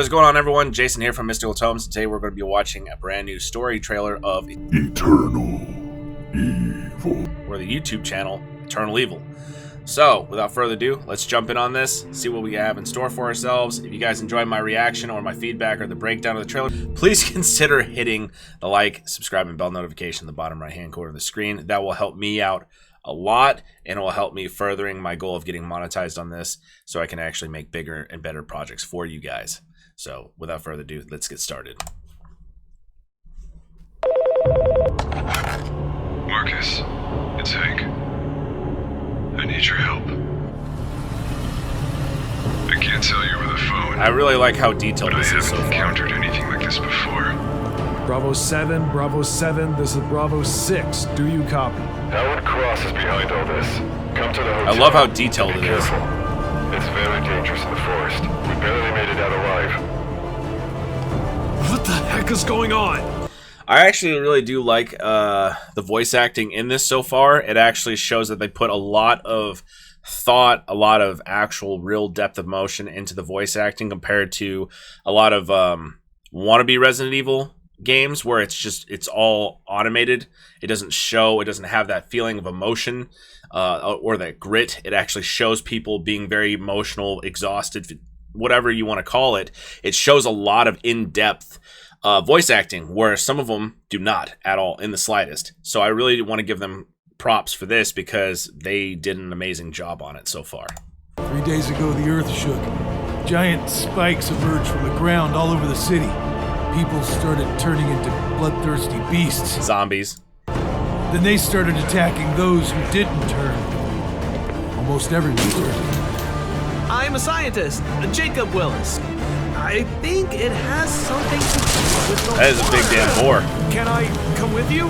What is going on, everyone? Jason here from Mystical Tomes. Today we're going to be watching a brand new story trailer of Eternal Evil, or the YouTube channel Eternal Evil. So, without further ado, let's jump in on this, see what we have in store for ourselves. If you guys enjoy my reaction or my feedback or the breakdown of the trailer, please consider hitting the like, subscribe, and bell notification in the bottom right-hand corner of the screen. That will help me out a lot, and it will help me furthering my goal of getting monetized on this so I can actually make bigger and better projects for you guys. So, without further ado, let's get started. Marcus, it's Hank. I need your help. I can't tell you over the phone. I really like how detailed this is so far. I haven't encountered anything like this before. Bravo 7, this is Bravo 6. Do you copy? Howard Cross is behind all this. Come to the hotel. I love how detailed it is. It's very dangerous in the forest. We barely made it out alive. What the heck is going on? I actually really do like the voice acting in this so far. It actually shows that they put a lot of thought, a lot of actual real depth of motion into the voice acting compared to a lot of wannabe Resident Evil games where it's all automated. It doesn't show, it doesn't have that feeling of emotion or that grit. It actually shows people being very emotional, exhausted, whatever you want to call it. It shows a lot of in-depth voice acting where some of them do not at all in the slightest. So I really want to give them props for this because they did an amazing job on it so far. 3 days ago, the earth shook. Giant spikes emerged from the ground all over the city. People started turning into bloodthirsty beasts. Zombies. Then they started attacking those who didn't turn. Almost everyone turned. I'm a scientist, Jacob Willis. I think it has something to do with the That is a big damn boar. Can I come with you?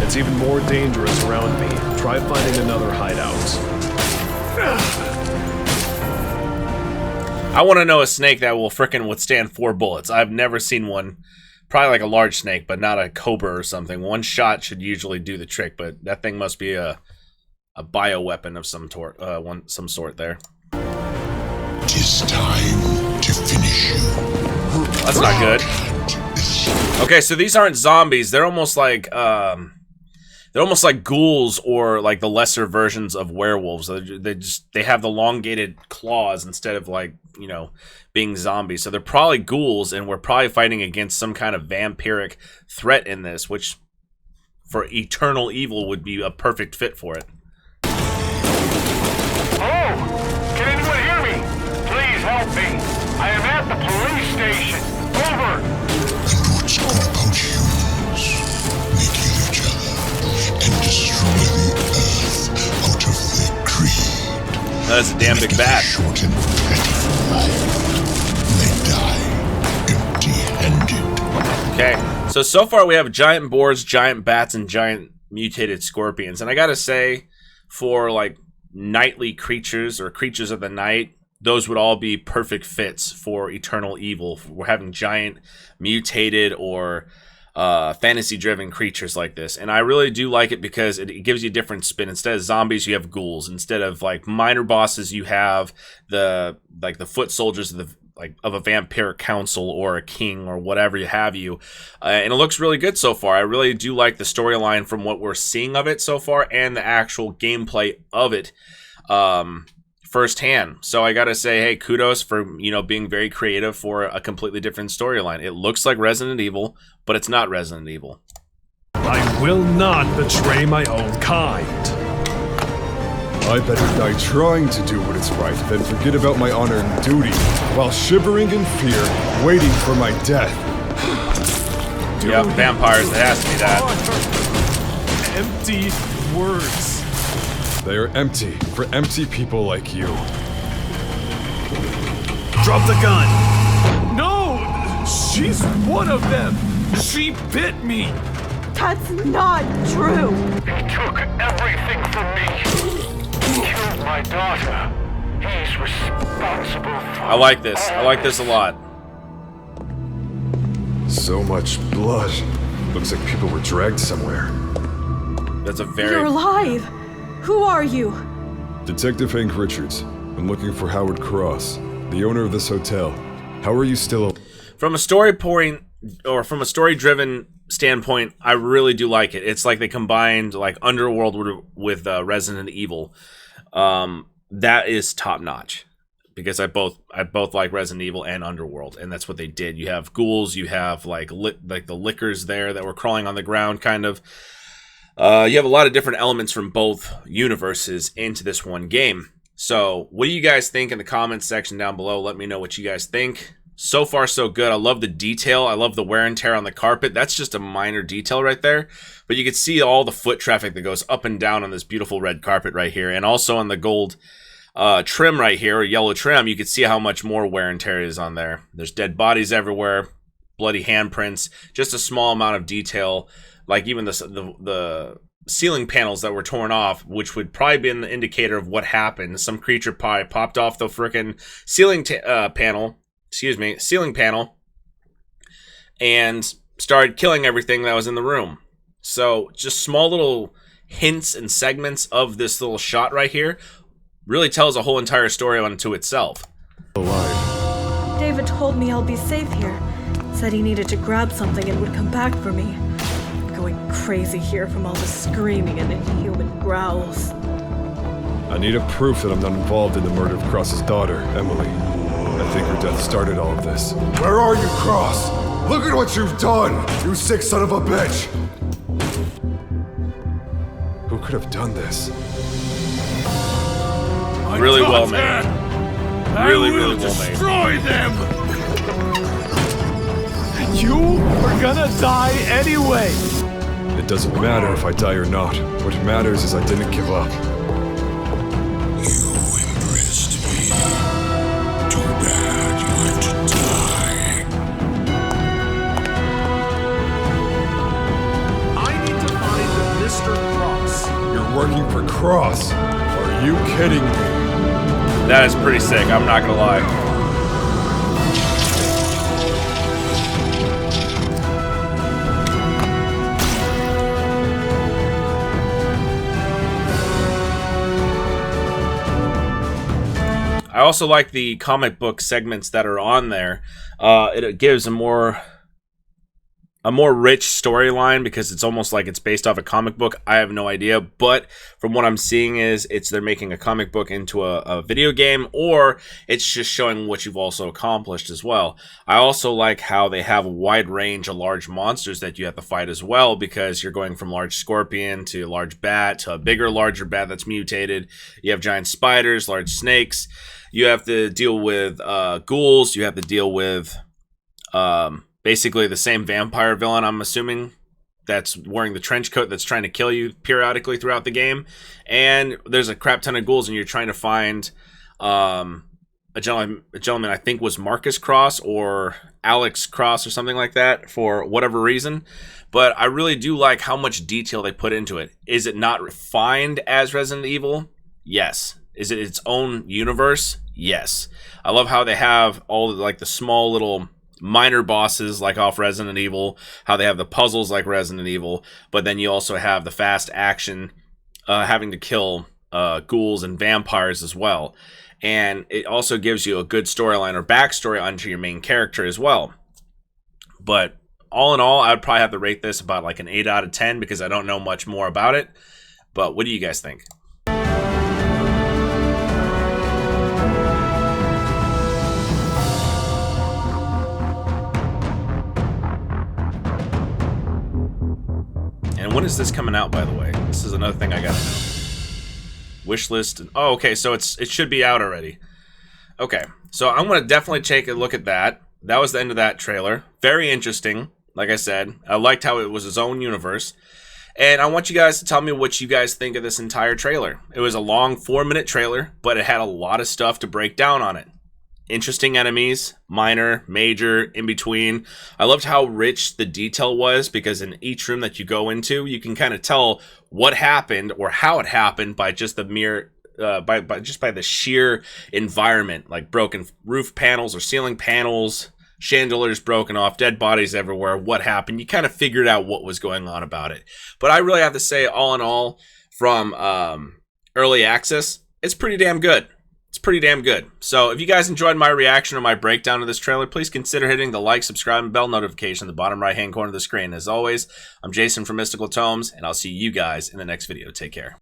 It's even more dangerous around me. Try finding another hideout. I want to know a snake that will frickin' withstand 4 bullets. I've never seen one. Probably like a large snake, but not a cobra or something. One shot should usually do the trick, but that thing must be a bioweapon of some sort there. 'Tis time to finish you. That's not good. Okay, so these aren't zombies. They're almost like ghouls or like the lesser versions of werewolves. They have the elongated claws instead of like, you know, being zombies. So they're probably ghouls, and we're probably fighting against some kind of vampiric threat in this, which for Eternal Evil would be a perfect fit for it. Hello? Can anyone hear me? Please help me. I am at the police station. Over. And what's compound humans? They kill each other and destroy the earth out of their greed. That's a damn big bat. Short and petty life. They die empty-handed. Okay, so far we have giant boars, giant bats, and giant mutated scorpions. And I gotta say, for like nightly creatures or creatures of the night, those would all be perfect fits for Eternal Evil. We're having giant mutated or fantasy-driven creatures like this, and I really do like it because it gives you a different spin. Instead of zombies, you have ghouls. Instead of like minor bosses, you have the foot soldiers of a vampiric council or a king or whatever you have you, and it looks really good so far. I really do like the storyline from what we're seeing of it so far, and the actual gameplay of it firsthand. So I gotta say, hey, kudos for, you know, being very creative for a completely different storyline. It looks like Resident Evil, but it's not Resident Evil. I will not betray my own kind. I better die trying to do what is right than forget about my honor and duty while shivering in fear, waiting for my death. Yeah, vampires, it has to be that. Empty words. They are empty for empty people like you. Drop the gun. No! She's one of them. She bit me. That's not true. He took everything from me. He killed my daughter. He's responsible for... I like this. I like this a lot. So much blood. Looks like people were dragged somewhere. That's a very... You're alive. Who are you? Detective Hank Richards. I'm looking for Howard Cross, the owner of this hotel. How are you still... From a story point, or from a story-driven standpoint, I really do like it. It's like they combined like Underworld with Resident Evil. That is top notch because I both like Resident Evil and Underworld, and that's what they did. You have ghouls, you have like the lickers there that were crawling on the ground, kind of. You have a lot of different elements from both universes into this one game. So, what do you guys think in the comments section down below? Let me know what you guys think. So far, so good. I love the detail. I love the wear and tear on the carpet. That's just a minor detail right there. But you can see all the foot traffic that goes up and down on this beautiful red carpet right here. And also on the gold trim right here, or yellow trim, you can see how much more wear and tear is on there. There's dead bodies everywhere, bloody handprints, just a small amount of detail. Like even the ceiling panels that were torn off, which would probably be an indicator of what happened. Some creature probably popped off the frickin' ceiling panel, and started killing everything that was in the room. So just small little hints and segments of this little shot right here really tells a whole entire story unto itself. alive? David told me I'll be safe here. Said he needed to grab something and would come back for me. I'm going crazy here from all the screaming and inhuman growls. I need a proof that I'm not involved in the murder of Cross's daughter, Emily. I think her death started all of this. Where are you, Cross? Look at what you've done, you sick son of a bitch! Who could have done this? Really well made. Really well made. Destroy them! You are gonna die anyway! It doesn't matter if I die or not. What matters is I didn't give up. You impressed me. Too bad you have to die. I need to find Mr. Cross. You're working for Cross. Are you kidding me? That is pretty sick, I'm not gonna lie. I also like the comic book segments that are on there. It gives a more rich storyline because it's almost like it's based off a comic book. I have no idea, but from what I'm seeing is they're making a comic book into a video game, or it's just showing what you've also accomplished as well. I also like how they have a wide range of large monsters that you have to fight as well, because you're going from large scorpion to large bat to a bigger, larger bat that's mutated. You have giant spiders, large snakes. You have to deal with ghouls. You have to deal with basically the same vampire villain, I'm assuming, that's wearing the trench coat that's trying to kill you periodically throughout the game. And there's a crap ton of ghouls, and you're trying to find a gentleman I think was Marcus Cross or Alex Cross or something like that for whatever reason. But I really do like how much detail they put into it. Is it not refined as Resident Evil? Yes. Is it its own universe? Yes. I love how they have all like the small little minor bosses like off Resident Evil, how they have the puzzles like Resident Evil, but then you also have the fast action having to kill ghouls and vampires as well. And it also gives you a good storyline or backstory onto your main character as well. But all in all, I'd probably have to rate this about like an 8 out of 10 because I don't know much more about it. But what do you guys think? And when is this coming out, by the way? This is another thing I gotta know. Wish list. Oh, okay, so it should be out already. Okay, so I'm gonna definitely take a look at that. That was the end of that trailer. Very interesting. Like I said, I liked how it was its own universe. And I want you guys to tell me what you guys think of this entire trailer. It was a long 4-minute trailer, but it had a lot of stuff to break down on it. Interesting enemies, minor, major, in between. I loved how rich the detail was, because in each room that you go into, you can kind of tell what happened or how it happened by just the mere, by the sheer environment, like broken roof panels or ceiling panels, chandeliers broken off, dead bodies everywhere. What happened? You kind of figured out what was going on about it. But I really have to say, all in all, from early access, it's pretty damn good. It's pretty damn good. So if you guys enjoyed my reaction or my breakdown of this trailer, please consider hitting the like, subscribe, and bell notification in the bottom right-hand corner of the screen. As always, I'm Jason from Mystical Tomes, and I'll see you guys in the next video. Take care.